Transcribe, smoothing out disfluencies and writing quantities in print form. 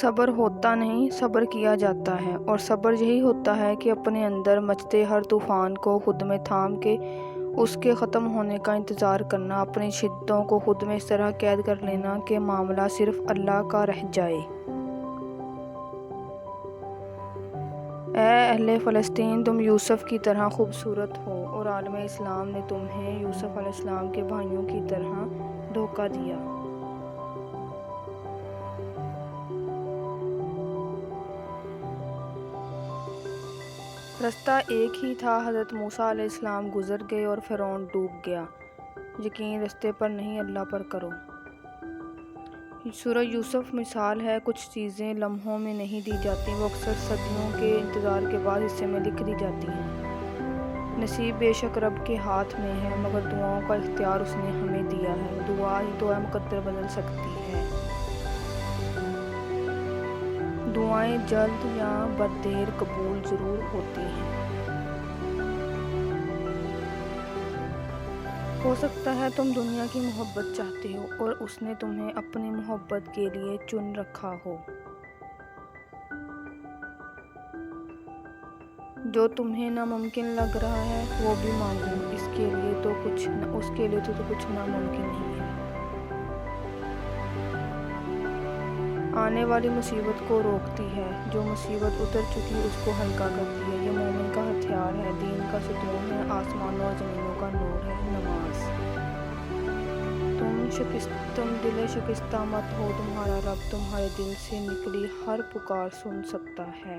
صبر ہوتا نہیں، صبر کیا جاتا ہے، اور صبر یہی ہوتا ہے کہ اپنے اندر مچتے ہر طوفان کو خود میں تھام کے اس کے ختم ہونے کا انتظار کرنا، اپنی شدتوں کو خود میں اس طرح قید کر لینا کہ معاملہ صرف اللہ کا رہ جائے۔ اے اہل فلسطین، تم یوسف کی طرح خوبصورت ہو، اور عالم اسلام نے تمہیں یوسف علیہ السلام کے بھائیوں کی طرح دھوکہ دیا۔ رستہ ایک ہی تھا، حضرت موسیٰ علیہ السلام گزر گئے اور فرعون ڈوب گیا۔ یقین رستے پر نہیں، اللہ پر کرو۔ سورہ یوسف مثال ہے، کچھ چیزیں لمحوں میں نہیں دی جاتی، وہ اکثر صدیوں کے انتظار کے بعد حصے میں لکھ دی جاتی ہیں۔ نصیب بے شک رب کے ہاتھ میں ہے، مگر دعاؤں کا اختیار اس نے ہمیں دیا ہے۔ دعا ہی تو ہے مقدر بدل سکتی ہے۔ دعائیں جلد یا بددیر قبول ضرور ہوتی ہیں۔ ہو سکتا ہے تم دنیا کی محبت چاہتے ہو اور اس نے تمہیں اپنی محبت کے لیے چن رکھا ہو۔ جو تمہیں ناممکن لگ رہا ہے وہ بھی مانگو، اس کے لیے تو کچھ ناممکن نہیں ہے۔ آنے والی مصیبت کو روکتی ہے، جو مصیبت اتر چکی اس کو ہلکا کرتی ہے۔ یہ مومن کا ہتھیار ہے، دین کا ستون ہے، آسمانوں اور زمینوں کا نور ہے، نماز۔ تم دل شکستہ مت ہو، تمہارا رب تمہارے دل سے نکلی ہر پکار سن سکتا ہے۔